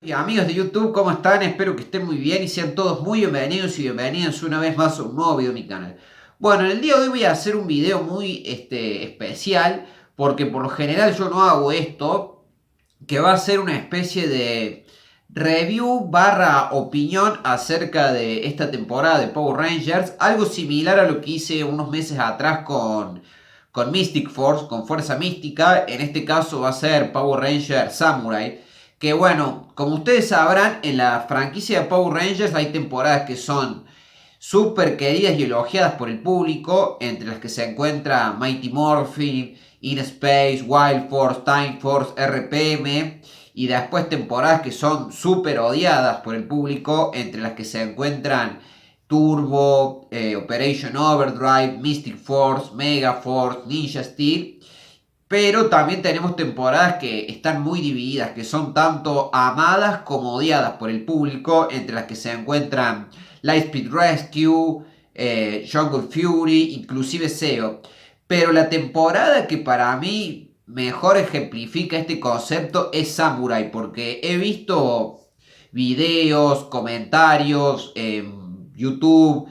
Y amigos de YouTube, ¿cómo están? Espero que estén muy bien y sean todos muy bienvenidos y bienvenidas una vez más a un nuevo video de mi canal. Bueno, en el día de hoy voy a hacer un video muy especial porque por lo general yo no hago esto, que va a ser una especie de review barra opinión acerca de esta temporada de Power Rangers, algo similar a lo que hice unos meses atrás con Mystic Force, con Fuerza Mística. En este caso va a ser Power Ranger Samurai. Que bueno, como ustedes sabrán, en la franquicia de Power Rangers hay temporadas que son súper queridas y elogiadas por el público, entre las que se encuentra Mighty Morphin, In Space, Wild Force, Time Force, RPM, y después temporadas que son súper odiadas por el público, entre las que se encuentran Turbo, Operation Overdrive, Mystic Force, Mega Force, Ninja Steel. Pero también tenemos temporadas que están muy divididas, que son tanto amadas como odiadas por el público, entre las que se encuentran Lightspeed Rescue, Jungle Fury, inclusive SEO. Pero la temporada que para mí mejor ejemplifica este concepto es Samurai, porque he visto videos, comentarios en YouTube,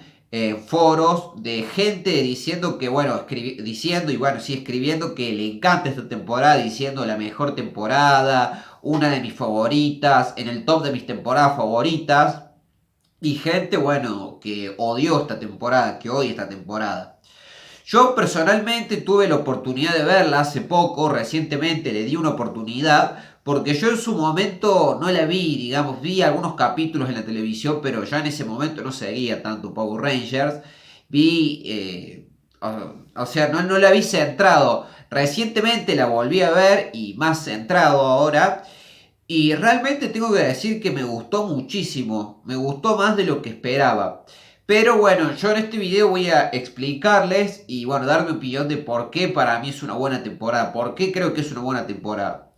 foros de gente diciendo que, bueno, diciendo y bueno, sí, escribiendo que le encanta esta temporada, diciendo la mejor temporada, una de mis favoritas, en el top de mis temporadas favoritas, y gente, bueno, que odió esta temporada, que odia esta temporada. Yo personalmente tuve la oportunidad de verla hace poco, recientemente le di una oportunidad, porque yo en su momento no la vi, digamos, vi algunos capítulos en la televisión, pero ya en ese momento no seguía tanto Power Rangers. Vi, o sea, no la vi centrado. Recientemente la volví a ver y más centrado ahora. Y realmente tengo que decir que me gustó muchísimo, me gustó más de lo que esperaba. Pero bueno, yo en este video voy a explicarles y bueno, dar mi opinión de por qué para mí es una buena temporada, por qué creo que es una buena temporada.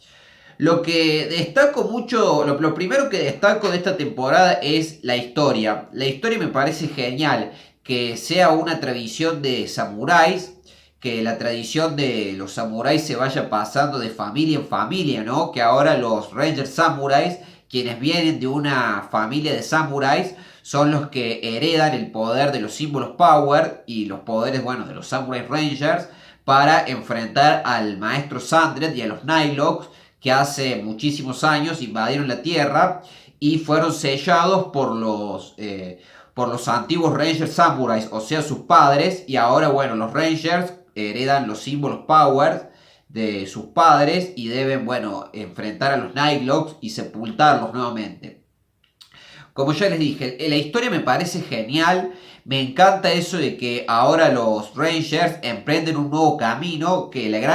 Lo que destaco mucho, lo primero que destaco de esta temporada es la historia. La historia me parece genial, que sea una tradición de samuráis, que la tradición de los samuráis se vaya pasando de familia en familia, ¿no? Que ahora los Rangers Samuráis, quienes vienen de una familia de samuráis, son los que heredan el poder de los símbolos Power y los poderes, bueno, de los Samurai Rangers para enfrentar al maestro Sandred y a los Nightloks que hace muchísimos años invadieron la Tierra y fueron sellados por los antiguos Rangers Samurais, o sea, sus padres, y ahora, bueno, los Rangers heredan los símbolos Power de sus padres y deben, bueno, enfrentar a los Nightloks y sepultarlos nuevamente. Como ya les dije, la historia me parece genial. Me encanta eso de que ahora los Rangers emprenden un nuevo camino.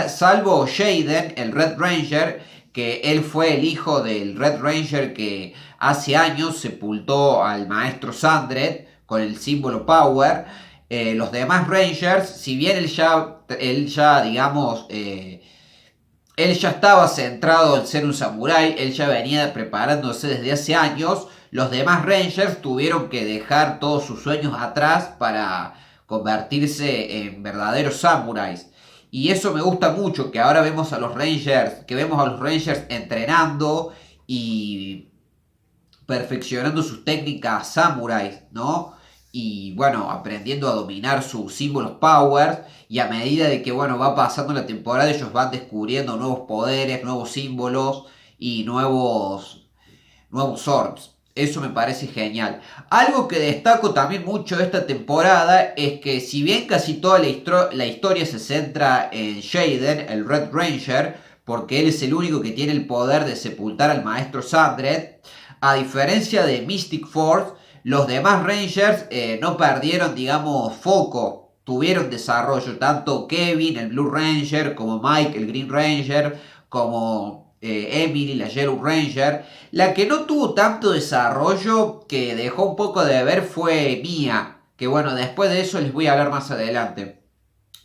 Salvo Jaden, el Red Ranger, que él fue el hijo del Red Ranger que hace años sepultó al maestro Sandred con el símbolo Power. Los demás Rangers, si bien él ya digamos, él ya estaba centrado en ser un samurái, él ya venía preparándose desde hace años. Los demás Rangers tuvieron que dejar todos sus sueños atrás para convertirse en verdaderos samuráis. Y eso me gusta mucho, que ahora vemos a los Rangers, que vemos a los Rangers entrenando y perfeccionando sus técnicas samuráis, ¿no? Y bueno, aprendiendo a dominar sus símbolos Power. Y a medida de que bueno, va pasando la temporada, ellos van descubriendo nuevos poderes, nuevos símbolos y nuevos orbs. Eso me parece genial. Algo que destaco también mucho de esta temporada es que si bien casi toda la historia se centra en Jaden, el Red Ranger, porque él es el único que tiene el poder de sepultar al maestro Sandred, a diferencia de Mystic Force, los demás Rangers no perdieron, digamos, foco, tuvieron desarrollo, tanto Kevin, el Blue Ranger, como Mike, el Green Ranger, como Emily, la Yellow Ranger. La que no tuvo tanto desarrollo, que dejó un poco de ver, fue Mia, que bueno, después de eso les voy a hablar más adelante.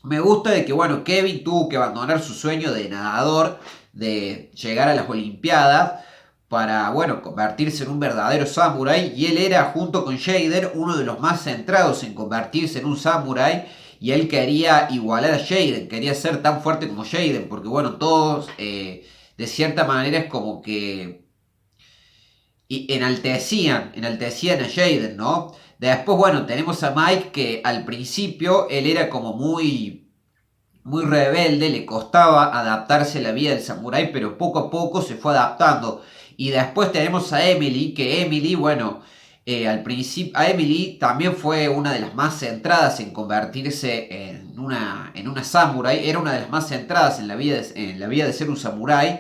Me gusta de que, bueno, Kevin tuvo que abandonar su sueño de nadador, de llegar a las Olimpiadas, para, bueno, convertirse en un verdadero samurái. Y él era, junto con Jaden, uno de los más centrados en convertirse en un samurái. Y él quería igualar a Jaden, quería ser tan fuerte como Jaden, porque, bueno, todos, de cierta manera, es como que y enaltecían a Jaden, ¿no? Después, bueno, tenemos a Mike que al principio él era como muy rebelde, le costaba adaptarse a la vida del samurái, pero poco a poco se fue adaptando. Y después tenemos a Emily, que Emily, bueno, al principio, a Emily también fue una de las más centradas en convertirse en una samurái, era una de las más centradas en la vida de ser un samurái.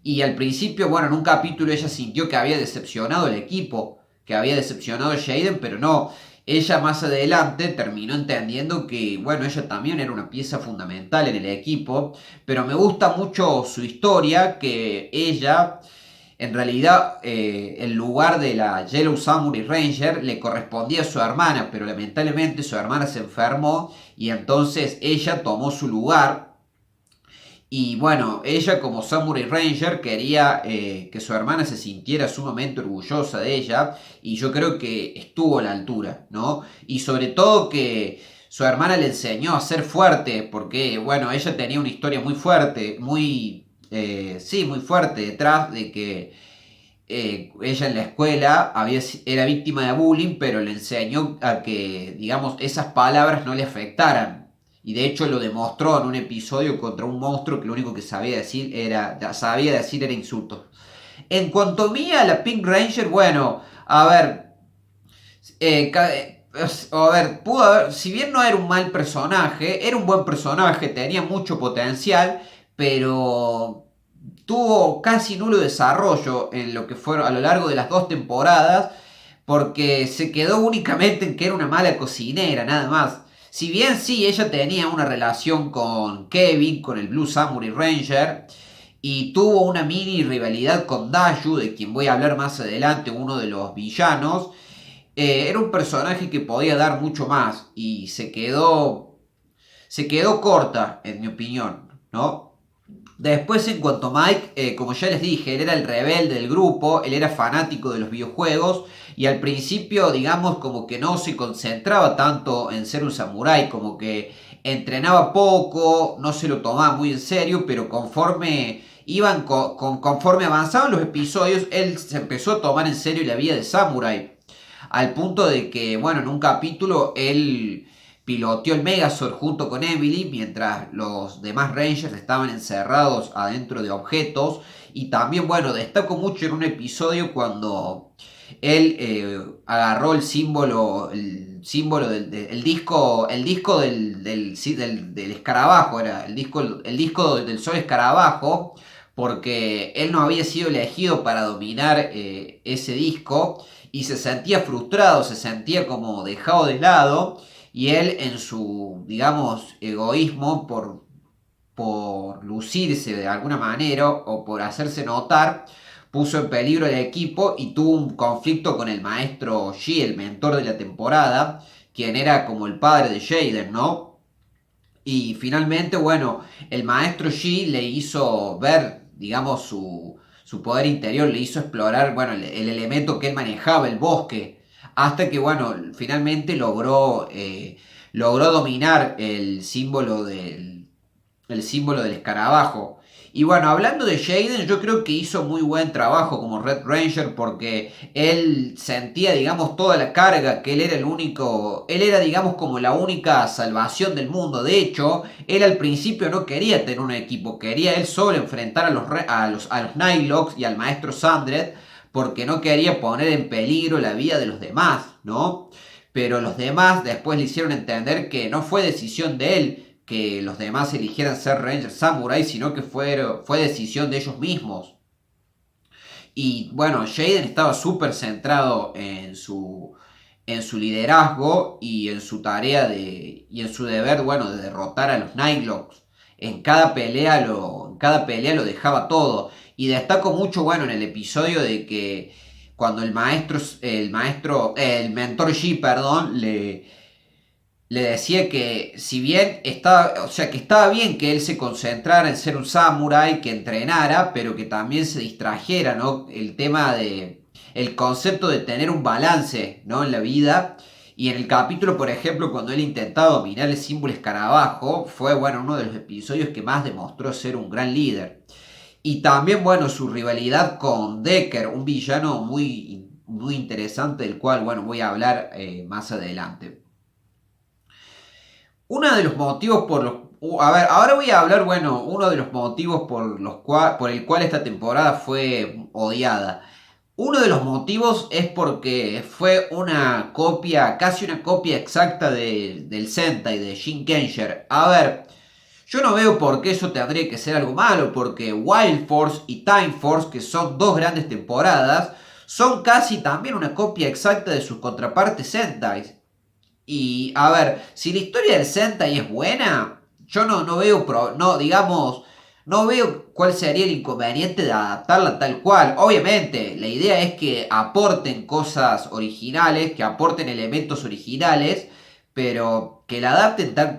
Y al principio, bueno, en un capítulo ella sintió que había decepcionado el equipo, que había decepcionado a Jaden, pero no. Ella más adelante terminó entendiendo que, bueno, ella también era una pieza fundamental en el equipo, pero me gusta mucho su historia, que ella, en realidad, el lugar de la Yellow Samurai Ranger le correspondía a su hermana, pero lamentablemente su hermana se enfermó y entonces ella tomó su lugar. Y bueno, ella como Samurai Ranger quería que su hermana se sintiera sumamente orgullosa de ella y yo creo que estuvo a la altura, ¿no? Y sobre todo que su hermana le enseñó a ser fuerte porque, bueno, ella tenía una historia muy fuerte, sí, muy fuerte detrás de que ella en la escuela era víctima de bullying, pero le enseñó a que, digamos, esas palabras no le afectaran. Y de hecho lo demostró en un episodio contra un monstruo que lo único que sabía decir era insultos. En cuanto a mí, a la Pink Ranger, bueno, a ver, pudo haber, si bien no era un mal personaje, era un buen personaje, tenía mucho potencial, pero tuvo casi nulo desarrollo en lo que fueron a lo largo de las 2 temporadas, porque se quedó únicamente en que era una mala cocinera, nada más. Si bien sí, ella tenía una relación con Kevin, con el Blue Samurai Ranger, y tuvo una mini rivalidad con Dayu, de quien voy a hablar más adelante, uno de los villanos. Era un personaje que podía dar mucho más y se quedó corta, en mi opinión, ¿no? Después, en cuanto a Mike, como ya les dije, él era el rebelde del grupo, él era fanático de los videojuegos y al principio, digamos, como que no se concentraba tanto en ser un samurái, como que entrenaba poco, no se lo tomaba muy en serio, pero conforme avanzaban los episodios, él se empezó a tomar en serio la vida de samurái, al punto de que, bueno, en un capítulo él piloteó el Megazord junto con Emily mientras los demás Rangers estaban encerrados adentro de objetos. Y también, bueno, destaco mucho en un episodio cuando él agarró el símbolo el disco del escarabajo, era el disco del sol escarabajo, porque él no había sido elegido para dominar ese disco y se sentía frustrado, se sentía como dejado de lado y él en su, digamos, egoísmo por lucirse de alguna manera o por hacerse notar, puso en peligro el equipo y tuvo un conflicto con el maestro G, el mentor de la temporada, quien era como el padre de Jaden, ¿no? Y finalmente, bueno, el maestro G le hizo ver, digamos, su poder interior, le hizo explorar, bueno, el elemento que él manejaba, el bosque, hasta que, bueno, finalmente logró dominar el símbolo del escarabajo. Y bueno, hablando de Jaden, yo creo que hizo muy buen trabajo como Red Ranger porque él sentía, digamos, toda la carga, que él era el único, él era, digamos, como la única salvación del mundo. De hecho, él al principio no quería tener un equipo, quería él solo enfrentar a los Nightloks y al maestro Sandred porque no quería poner en peligro la vida de los demás, ¿no? Pero los demás después le hicieron entender que no fue decisión de él que los demás eligieran ser Ranger Samurai, sino que fue decisión de ellos mismos. Y bueno, Jaden estaba súper centrado en su liderazgo y en su y en su deber, bueno, de derrotar a los Nightloks. En cada pelea lo dejaba todo. Y destaco mucho, bueno, en el episodio de que cuando el mentor G, perdón, le decía que si bien estaba, o sea, que estaba bien que él se concentrara en ser un samurái, que entrenara, pero que también se distrajera, ¿no? El concepto de tener un balance, ¿no? En la vida. Y en el capítulo, por ejemplo, cuando él intentaba dominar el símbolo escarabajo, fue, bueno, uno de los episodios que más demostró ser un gran líder. Y también, bueno, su rivalidad con Decker, un villano muy interesante del cual, bueno, voy a hablar más adelante. Uno de los motivos por los... A ver, ahora voy a hablar, bueno, uno de los motivos por el cual esta temporada fue odiada. Uno de los motivos es porque fue una copia, casi una copia exacta del Sentai, de Shinkenger. A ver, yo no veo por qué eso tendría que ser algo malo, porque Wild Force y Time Force, que son dos grandes temporadas, son casi también una copia exacta de sus contrapartes Sentai. Y a ver, si la historia del Sentai es buena, yo no veo, no, digamos, no veo cuál sería el inconveniente de adaptarla tal cual. Obviamente, la idea es que aporten cosas originales, que aporten elementos originales, pero que la adapten tal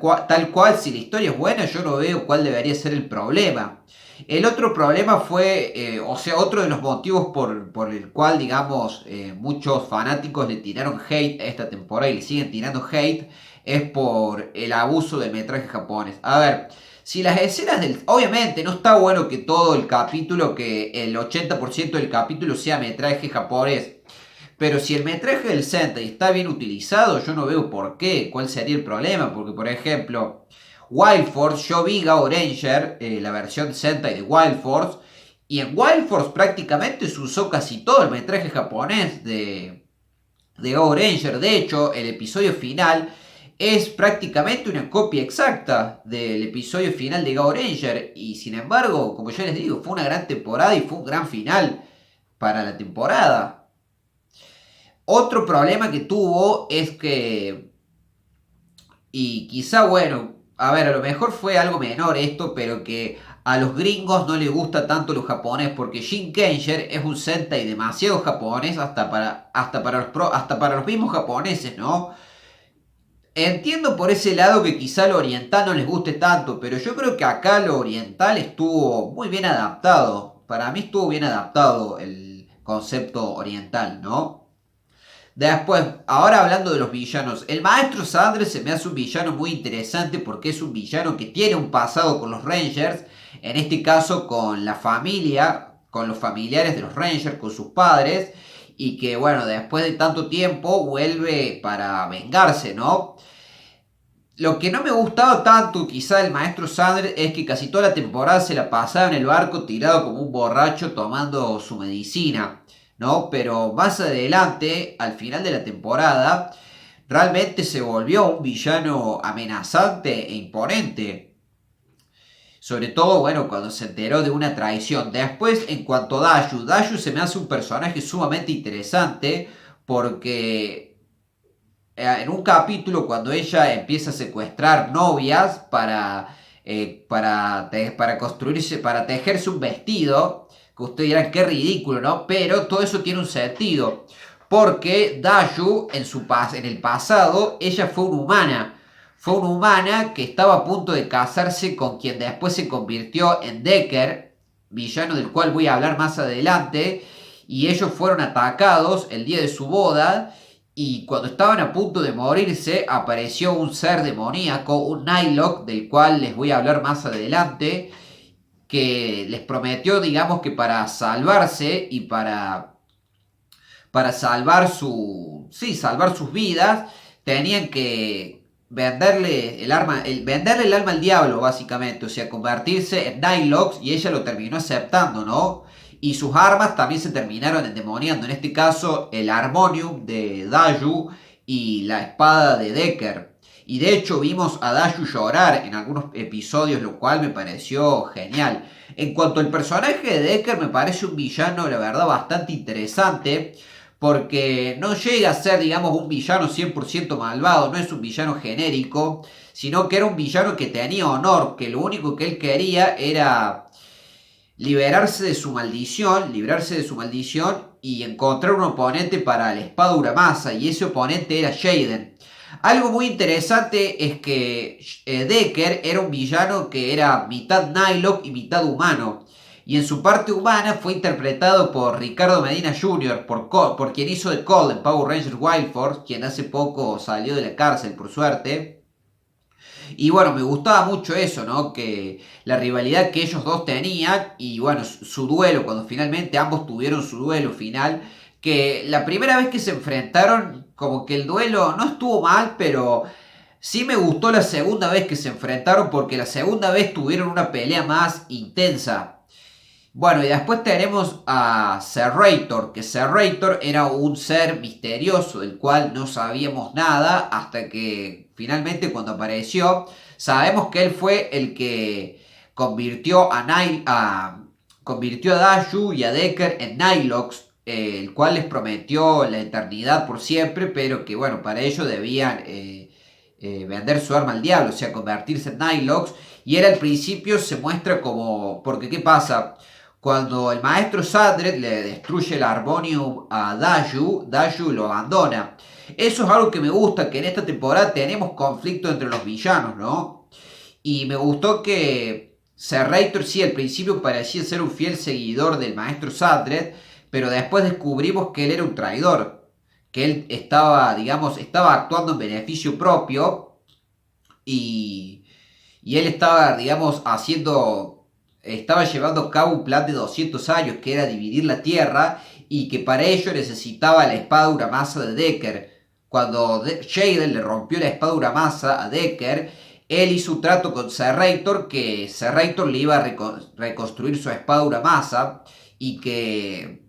cual, si la historia es buena, yo no veo cuál debería ser el problema. El otro problema fue, o sea, otro de los motivos por el cual, digamos, muchos fanáticos le tiraron hate a esta temporada y le siguen tirando hate, es por el abuso del metraje japonés. A ver, si las escenas del... Obviamente, no está bueno que todo el capítulo, que el 80% del capítulo sea metraje japonés. Pero si el metraje del Sentai está bien utilizado, yo no veo por qué, cuál sería el problema. Porque, por ejemplo, Wild Force, yo vi Gao Ranger, la versión Sentai de Wild Force, y en Wild Force prácticamente se usó casi todo el metraje japonés de Gao Ranger. De hecho, el episodio final es prácticamente una copia exacta del episodio final de Gao Ranger. Y sin embargo, como ya les digo, fue una gran temporada y fue un gran final para la temporada. Otro problema que tuvo es que, y quizá bueno, a ver, a lo mejor fue algo menor esto, pero que a los gringos no les gusta tanto los japonés, porque Shinkenger es un Sentai demasiado japonés hasta para los mismos japoneses, ¿no? Entiendo por ese lado que quizá lo oriental no les guste tanto, pero yo creo que acá lo oriental estuvo muy bien adaptado. Para mí estuvo bien adaptado el concepto oriental, ¿no? Después, ahora hablando de los villanos, el maestro Sandre se me hace un villano muy interesante porque es un villano que tiene un pasado con los Rangers, en este caso con la familia, con los familiares de los Rangers, con sus padres, y que bueno, después de tanto tiempo vuelve para vengarse, ¿no? Lo que no me gustaba tanto quizá del maestro Sanders es que casi toda la temporada se la pasaba en el barco tirado como un borracho tomando su medicina, ¿no? Pero más adelante, al final de la temporada, realmente se volvió un villano amenazante e imponente. Sobre todo, bueno, cuando se enteró de una traición. Después, en cuanto a Dayu se me hace un personaje sumamente interesante porque en un capítulo cuando ella empieza a secuestrar novias para construirse, para tejerse un vestido, que ustedes dirán qué ridículo, ¿no? Pero todo eso tiene un sentido, porque Dayu en el pasado, ella fue una humana que estaba a punto de casarse con quien después se convirtió en Decker, villano del cual voy a hablar más adelante, y ellos fueron atacados el día de su boda. Y cuando estaban a punto de morirse, apareció un ser demoníaco, un Nightlock, del cual les voy a hablar más adelante, que les prometió, digamos, que para salvarse y para salvar salvar sus vidas, tenían que venderle el alma al diablo, básicamente, o sea, convertirse en Nightlock, y ella lo terminó aceptando, ¿no? Y sus armas también se terminaron endemoniando. En este caso, el Harmonium de Dayu y la espada de Decker. Y de hecho vimos a Dayu llorar en algunos episodios, lo cual me pareció genial. En cuanto al personaje de Decker, me parece un villano, la verdad, bastante interesante. Porque no llega a ser, digamos, un villano 100% malvado. No es un villano genérico, sino que era un villano que tenía honor. Que lo único que él quería era librarse de su maldición y encontrar un oponente para la espada Uramasa, y ese oponente era Jaden. Algo muy interesante es que Decker era un villano que era mitad Nightlock y mitad humano, y en su parte humana fue interpretado por Ricardo Medina Jr., por quien hizo de Colt en Power Rangers Wild Force, quien hace poco salió de la cárcel por suerte. Y bueno, me gustaba mucho eso, ¿no? Que la rivalidad que ellos dos tenían y bueno, su duelo, cuando finalmente ambos tuvieron su duelo final, que la primera vez que se enfrentaron, como que el duelo no estuvo mal, pero sí me gustó la segunda vez que se enfrentaron porque la segunda vez tuvieron una pelea más intensa. Bueno, y después tenemos a Serrator, que Serrator era un ser misterioso del cual no sabíamos nada hasta que finalmente cuando apareció, sabemos que él fue el que convirtió convirtió a Dashu y a Decker en Nilox, el cual les prometió la eternidad por siempre, pero que bueno, para ello debían vender su arma al diablo, o sea, convertirse en Nilox. Y él al principio se muestra como, porque ¿qué pasa? Cuando el maestro Sadred le destruye el Harmonium a Dashu, Dashu lo abandona. Eso es algo que me gusta, que en esta temporada tenemos conflicto entre los villanos, ¿no? Y me gustó que Serrator sí al principio parecía ser un fiel seguidor del maestro Sadred, pero después descubrimos que él era un traidor, que él estaba, digamos, estaba actuando en beneficio propio y, y él estaba, digamos, estaba llevando a cabo un plan de 200 años que era dividir la Tierra y que para ello necesitaba la espada Uramasa de Decker. Cuando Jaden le rompió la espada Uramasa a Decker, él hizo un trato con Serrator que Serrator le iba a reconstruir su espada Uramasa y que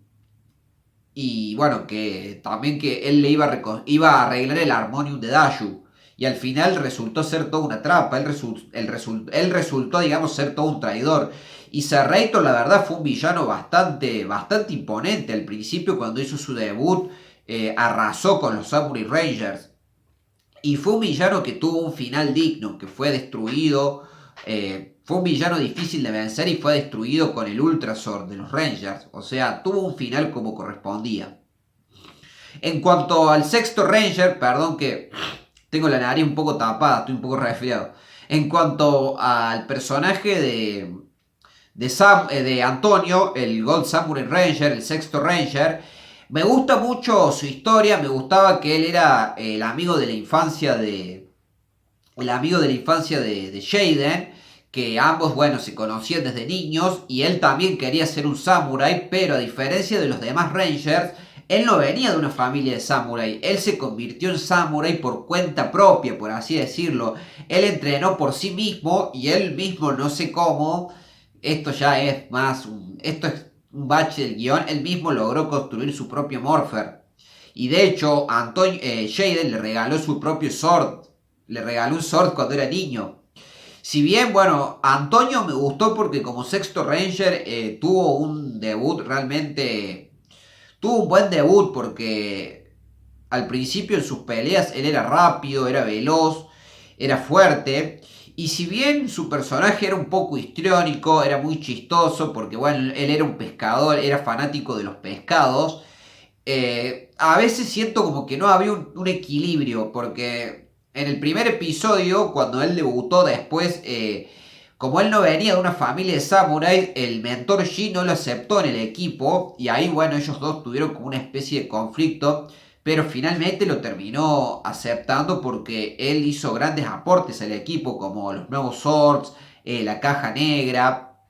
y bueno, que también que él le iba a arreglar el Harmonium de Dashu. Y al final resultó ser toda una trampa. Él resultó, digamos, ser todo un traidor. Y Serrator, la verdad, fue un villano bastante imponente. Al principio, cuando hizo su debut, arrasó con los Samurai Rangers. Y fue un villano que tuvo un final digno, que fue destruido. Fue un villano difícil de vencer y fue destruido con el Ultrasword de los Rangers. O sea, tuvo un final como correspondía. En cuanto al sexto Ranger, perdón que tengo la nariz un poco tapada, estoy un poco resfriado. En cuanto al personaje de Antonio, el Gold Samurai Ranger, el sexto Ranger, me gusta mucho su historia, me gustaba que él era el amigo de la infancia de Jaden, que ambos, bueno, se conocían desde niños y él también quería ser un samurái, pero a diferencia de los demás Rangers, él no venía de una familia de samurái, él se convirtió en samurái por cuenta propia, por así decirlo. Él entrenó por sí mismo y él mismo, no sé cómo, esto es un bache del guión, él mismo logró construir su propio Morpher. Y de hecho, Jaden le regaló su propio Sword, le regaló un Sword cuando era niño. Si bien, bueno, Antonio me gustó porque como sexto Ranger tuvo un debut realmente. Tuvo un buen debut porque al principio en sus peleas él era rápido, era veloz, era fuerte. Y si bien su personaje era un poco histriónico, era muy chistoso porque bueno, él era un pescador, era fanático de los pescados. A veces siento como que no había un equilibrio porque en el primer episodio, cuando él debutó después, como él no venía de una familia de samuráis, el mentor Shi no lo aceptó en el equipo y ahí, bueno, ellos dos tuvieron como una especie de conflicto, pero finalmente lo terminó aceptando porque él hizo grandes aportes al equipo, como los nuevos swords, la caja negra,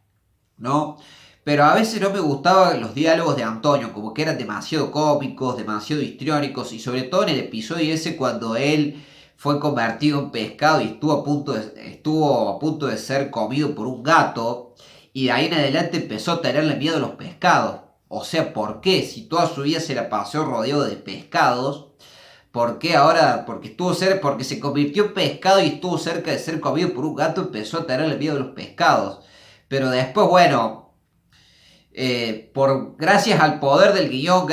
¿no? Pero a veces no me gustaban los diálogos de Antonio, como que eran demasiado cómicos, demasiado histriónicos, y sobre todo en el episodio ese cuando él fue convertido en pescado y estuvo a punto de ser comido por un gato, y de ahí en adelante empezó a tenerle miedo a los pescados. O sea, ¿por qué? Si toda su vida se la pasó rodeado de pescados, ¿por qué ahora? Porque se convirtió en pescado y estuvo cerca de ser comido por un gato, empezó a tenerle miedo a los pescados. Pero después, bueno, gracias al poder del guión,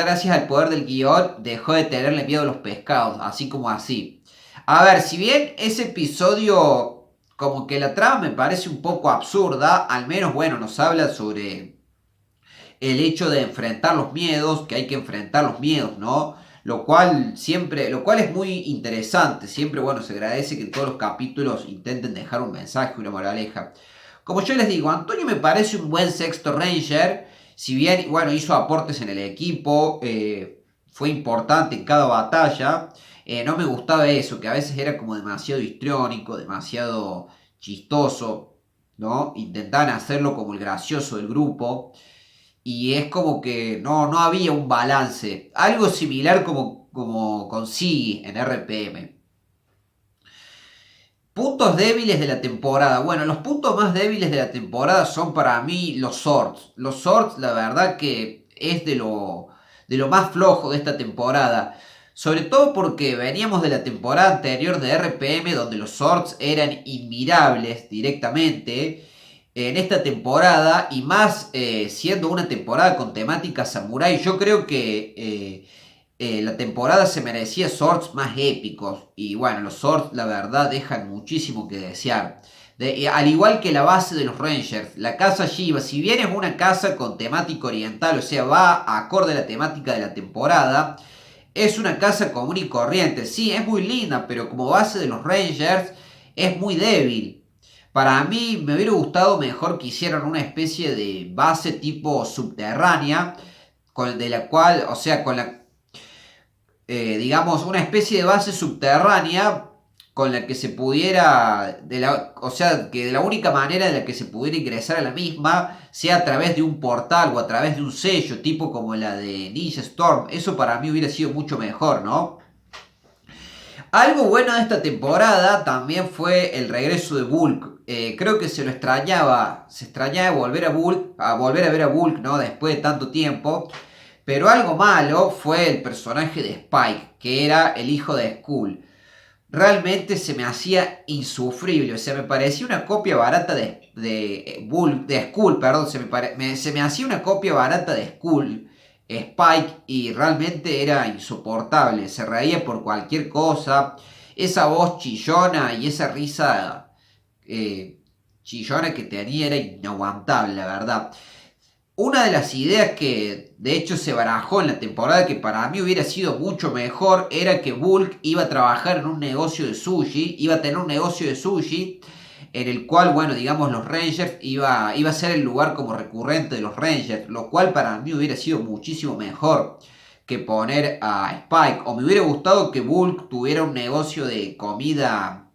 dejó de tenerle miedo a los pescados, así como así. A ver, si bien ese episodio, como que la trama me parece un poco absurda, al menos, bueno, nos habla sobre el hecho de enfrentar los miedos, que hay que enfrentar los miedos, ¿no? Lo cual es muy interesante. Siempre, bueno, se agradece que en todos los capítulos intenten dejar un mensaje, una moraleja. Como yo les digo, Antonio me parece un buen sexto Ranger. Si bien, bueno, hizo aportes en el equipo, fue importante en cada batalla. No me gustaba eso, que a veces era como demasiado histriónico, demasiado chistoso, ¿no? Intentaban hacerlo como el gracioso del grupo. Y es como que no había un balance. Algo similar como con Siggy en RPM. Puntos débiles de la temporada. Bueno, los puntos más débiles de la temporada son para mí los Swords. Los Swords, la verdad que es de lo más flojo de esta temporada. Sobre todo porque veníamos de la temporada anterior de RPM donde los Swords eran inmirables directamente. En esta temporada y más siendo una temporada con temática samurai, yo creo que la temporada se merecía swords más épicos. Y bueno, los swords la verdad dejan muchísimo que desear. Al igual que la base de los Rangers, la casa Shiva, si bien es una casa con temática oriental, o sea, va acorde a la temática de la temporada, es una casa común y corriente. Sí, es muy linda, pero como base de los Rangers es muy débil. Para mí me hubiera gustado mejor que hicieran una especie de base tipo subterránea, de la cual, o sea, con la digamos, una especie de base subterránea con la que se pudiera, o sea, que de la única manera de la que se pudiera ingresar a la misma sea a través de un portal o a través de un sello, tipo como la de Ninja Storm. Eso para mí hubiera sido mucho mejor, ¿no? Algo bueno de esta temporada también fue el regreso de Bulk. Creo que se extrañaba volver a ver a Bulk, ¿no? Después de tanto tiempo. Pero algo malo fue el personaje de Spike, que era el hijo de Skull. Realmente se me hacía insufrible, o sea, me parecía una copia barata de Skull, perdón, se me hacía una copia barata de Skull, Spike, y realmente era insoportable, se reía por cualquier cosa, esa voz chillona y esa risa chillona que tenía era inaguantable, la verdad. Una de las ideas que de hecho se barajó en la temporada que para mí hubiera sido mucho mejor era que Bulk iba a trabajar en un negocio de sushi, iba a tener un negocio de sushi en el cual, bueno, digamos los Rangers iba a ser el lugar como recurrente de los Rangers, lo cual para mí hubiera sido muchísimo mejor que poner a Spike, o me hubiera gustado que Bulk tuviera un negocio de comida,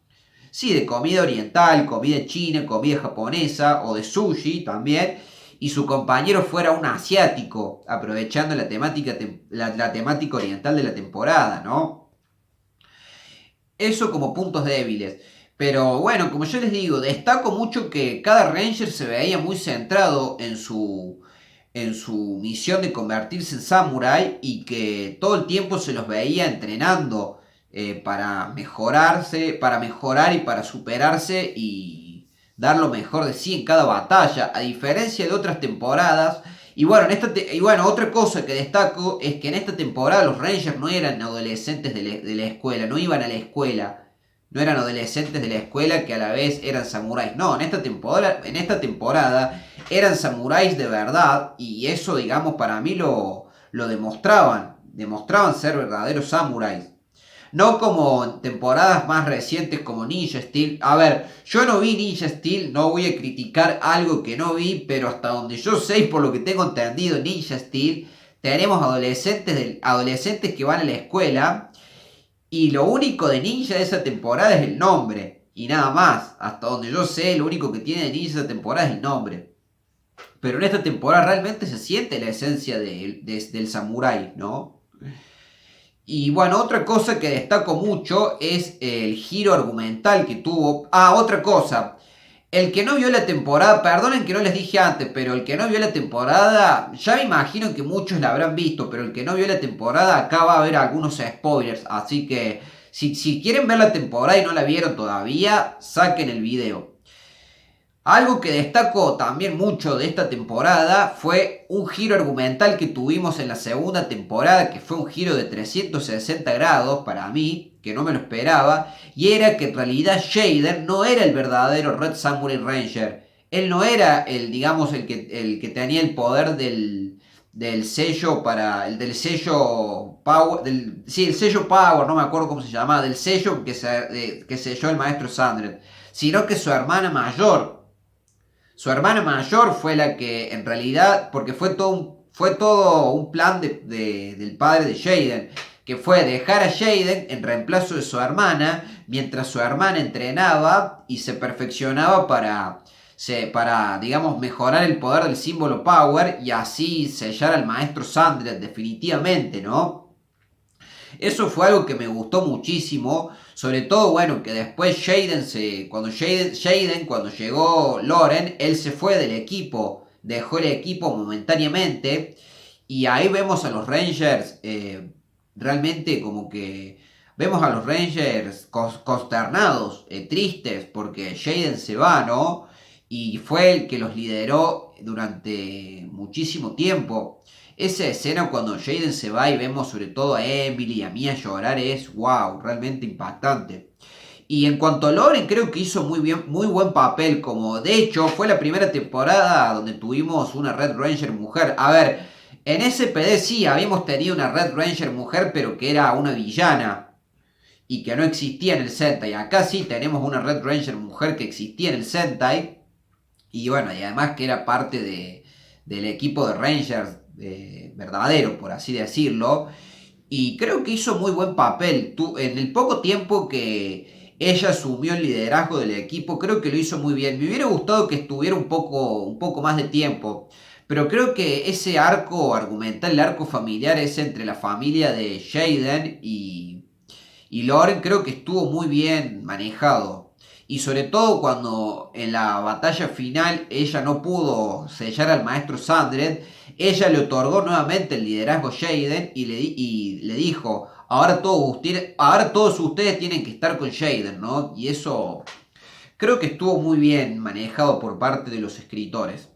sí, de comida oriental, comida china, comida japonesa o de sushi también, y su compañero fuera un asiático, aprovechando la temática oriental de la temporada, ¿no? Eso como puntos débiles. Pero bueno, como yo les digo, destaco mucho que cada Ranger se veía muy centrado en su misión de convertirse en Samurai y que todo el tiempo se los veía entrenando para mejorarse, para mejorar y para superarse y dar lo mejor de sí en cada batalla, a diferencia de otras temporadas. Y bueno, otra cosa que destaco es que en esta temporada los Rangers no eran adolescentes de la escuela, no iban a la escuela. No eran adolescentes de la escuela que a la vez eran samuráis. No, en esta temporada eran samuráis de verdad y eso, digamos, para mí lo demostraban. Demostraban ser verdaderos samuráis. No como en temporadas más recientes como Ninja Steel. A ver, yo no vi Ninja Steel, no voy a criticar algo que no vi, pero hasta donde yo sé y por lo que tengo entendido Ninja Steel, tenemos adolescentes que van a la escuela y lo único de Ninja de esa temporada es el nombre. Y nada más. Hasta donde yo sé, lo único que tiene de Ninja esa temporada es el nombre. Pero en esta temporada realmente se siente la esencia del samurái, ¿no? Y bueno, otra cosa que destaco mucho es el giro argumental que tuvo. Ah, otra cosa. El que no vio la temporada, perdonen que no les dije antes, pero el que no vio la temporada, ya me imagino que muchos la habrán visto, pero el que no vio la temporada, acá va a haber algunos spoilers. Así que si quieren ver la temporada y no la vieron todavía, saquen el video. Algo que destaco también mucho de esta temporada fue un giro argumental que tuvimos en la segunda temporada, que fue un giro de 360 grados para mí, que no me lo esperaba, y era que en realidad Shader no era el verdadero Red Samurai Ranger. Él no era digamos, el que tenía el poder del sello del sello Power, sí, el sello Power, no me acuerdo cómo se llamaba, del sello que selló el maestro Sandred, sino que su hermana mayor fue la que en realidad, porque fue todo fue todo un plan del padre de Jaden, que fue dejar a Jaden en reemplazo de su hermana, mientras su hermana entrenaba y se perfeccionaba para, digamos, mejorar el poder del símbolo Power y así sellar al maestro Sandred definitivamente, ¿no? Eso fue algo que me gustó muchísimo, sobre todo, bueno, que después cuando llegó Loren, él se fue del equipo, dejó el equipo momentáneamente, y ahí vemos a los Rangers, realmente como que vemos a los Rangers consternados, tristes, porque Jaden se va, ¿no? Y fue el que los lideró durante muchísimo tiempo. Esa escena cuando Jaden se va y vemos sobre todo a Emily y a Mia llorar es wow, realmente impactante. Y en cuanto a Loren, creo que hizo muy bien, muy buen papel. Como de hecho fue la primera temporada donde tuvimos una Red Ranger mujer. A ver, en SPD sí habíamos tenido una Red Ranger mujer, pero que era una villana y que no existía en el Sentai. Acá sí tenemos una Red Ranger mujer que existía en el Sentai. Y bueno, y además que era parte del equipo de Rangers verdadero, por así decirlo. Y creo que hizo muy buen papel. En el poco tiempo que ella asumió el liderazgo del equipo, creo que lo hizo muy bien. Me hubiera gustado que estuviera un poco más de tiempo. Pero creo que ese arco argumental, el arco familiar, es entre la familia de Jaden y Loren, creo que estuvo muy bien manejado. Y sobre todo cuando en la batalla final ella no pudo sellar al maestro Sandred, ella le otorgó nuevamente el liderazgo a Jaden y le dijo, ahora todos ustedes tienen que estar con Jaden, ¿no? Y eso creo que estuvo muy bien manejado por parte de los escritores.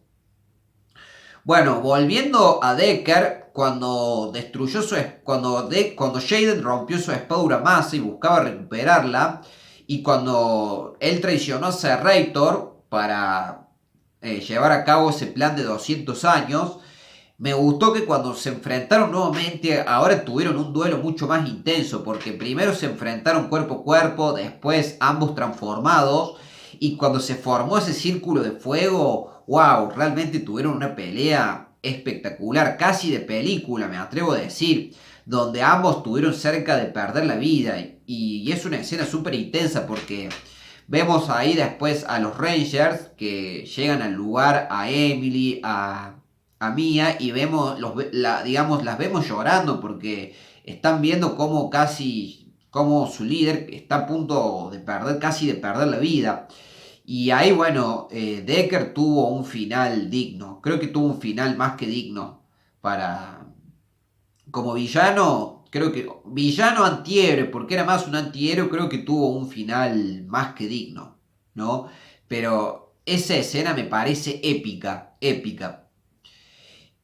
Bueno, volviendo a Decker, cuando destruyó cuando Jaden rompió su espada Uramasa y buscaba recuperarla, y cuando él traicionó a Serrator para llevar a cabo ese plan de 200 años, me gustó que cuando se enfrentaron nuevamente, ahora tuvieron un duelo mucho más intenso, porque primero se enfrentaron cuerpo a cuerpo, después ambos transformados, y cuando se formó ese círculo de fuego, wow, realmente tuvieron una pelea espectacular, casi de película, me atrevo a decir, donde ambos tuvieron cerca de perder la vida, y es una escena súper intensa porque vemos ahí después a los Rangers que llegan al lugar, a Emily, a Mia, y digamos, las vemos llorando porque están viendo cómo su líder está a punto de perder, casi de perder la vida. Y ahí, bueno, Decker tuvo un final digno. Creo que tuvo un final más que digno para... Como villano, creo que... Villano antihéroe, porque era más un antihéroe, creo que tuvo un final más que digno, ¿no? Pero esa escena me parece épica, épica.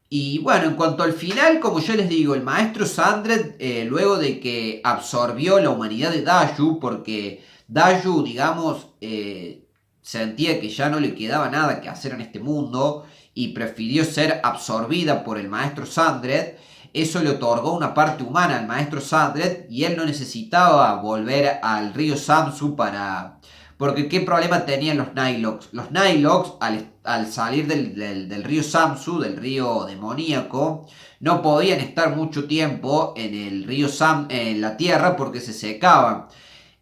Y bueno, en cuanto al final, como yo les digo, el maestro Sandred, luego de que absorbió la humanidad de Dayu, porque Dayu, digamos, sentía que ya no le quedaba nada que hacer en este mundo y prefirió ser absorbida por el maestro Sandred, eso le otorgó una parte humana al maestro Sandred y él no necesitaba volver al río Samsu porque ¿qué problema tenían los Nighthawks? Los Nighthawks, al salir del río Samsu, del río demoníaco, no podían estar mucho tiempo en el río en la tierra porque se secaban.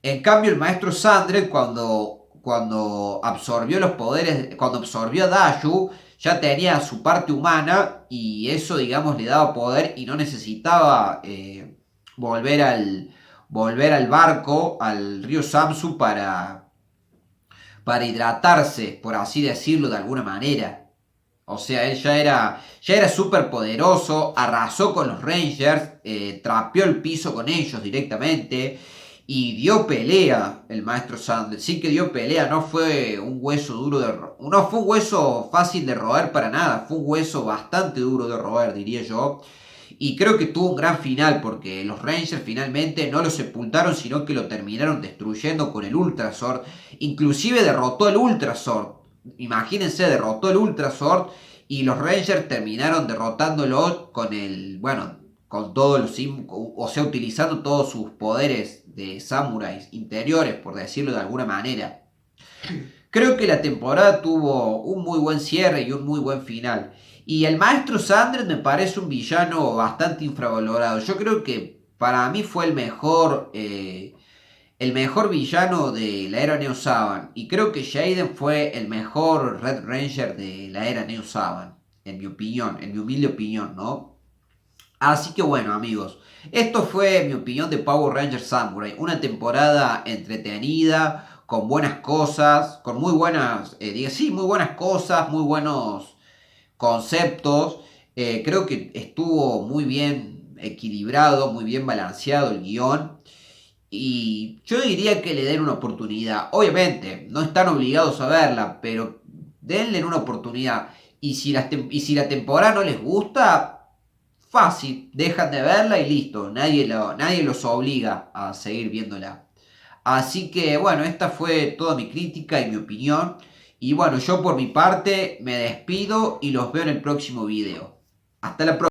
En cambio, el maestro Sandred, cuando absorbió los poderes, cuando absorbió a Dayu, ya tenía su parte humana y eso, digamos, le daba poder y no necesitaba volver al barco, al río Samsu para hidratarse, por así decirlo de alguna manera. O sea, él ya era súper poderoso, arrasó con los Rangers, trapeó el piso con ellos directamente y dio pelea el maestro Sanders. Sí que dio pelea, no fue un hueso duro no fue un hueso fácil de roer para nada, fue un hueso bastante duro de roer, diría yo. Y creo que tuvo un gran final porque los Rangers finalmente no lo sepultaron, sino que lo terminaron destruyendo con el Ultra Sword. Inclusive derrotó el Ultra Sword. Imagínense, derrotó el Ultra Sword y los Rangers terminaron derrotándolo con todos o sea, utilizando todos sus poderes de samuráis interiores, por decirlo de alguna manera. Creo que la temporada tuvo un muy buen cierre y un muy buen final. Y el maestro Sandred me parece un villano bastante infravalorado. Yo creo que para mí fue el mejor villano de la era Neo Saban. Y creo que Jaden fue el mejor Red Ranger de la era Neo Saban. En mi opinión, en mi humilde opinión, ¿no? Así que bueno, amigos, esto fue mi opinión de Power Rangers Samurai. Una temporada entretenida, con buenas cosas, con muy buenas, sí, muy buenas cosas, muy buenos conceptos. Creo que estuvo muy bien equilibrado, muy bien balanceado el guión. Y yo diría que le den una oportunidad. Obviamente, no están obligados a verla, pero denle una oportunidad. Y si la temporada no les gusta, fácil, dejan de verla y listo. Nadie los obliga a seguir viéndola. Así que bueno, esta fue toda mi crítica y mi opinión. Y bueno, yo por mi parte me despido y los veo en el próximo video. Hasta la próxima.